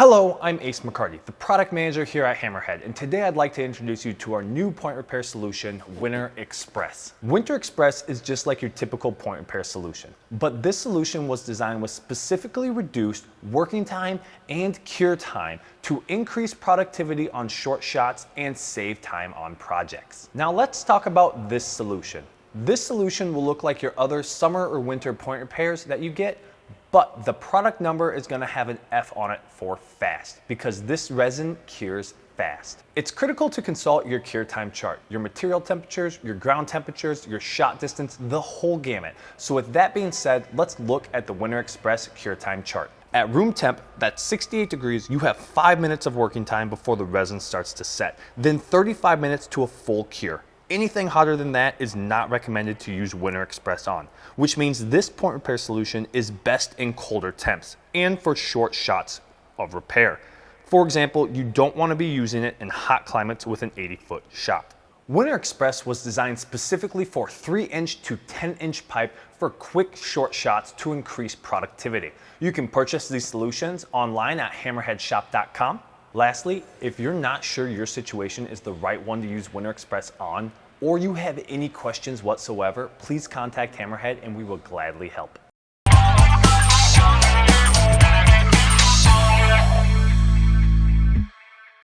Hello, I'm Ace McCarty, the product manager here at HammerHead, and today I'd like to introduce you to our new point repair solution, Winter Express. Winter Express is just like your typical point repair solution, but this solution was designed with specifically reduced working time and cure time to increase productivity on short shots and save time on projects. Now let's talk about this solution. This solution will look like your other summer or winter point repairs that you get, but the product number is going to have an F on it for fast because this resin cures fast. It's critical to consult your cure time chart, your material temperatures, your ground temperatures, your shot distance, the whole gamut. So with that being said, let's look at the Winter Express cure time chart. At room temp, that's 68 degrees, you have 5 minutes of working time before the resin starts to set, then 35 minutes to a full cure. Anything hotter than that is not recommended to use Winter Express on, which means this point repair solution is best in colder temps and for short shots of repair. For example, you don't want to be using it in hot climates with an 80-foot shot. Winter Express was designed specifically for 3-inch to 10-inch pipe for quick short shots to increase productivity. You can purchase these solutions online at hammerheadshop.com. Lastly, if you're not sure your situation is the right one to use Winter Express on, or you have any questions whatsoever, please contact HammerHead and we will gladly help.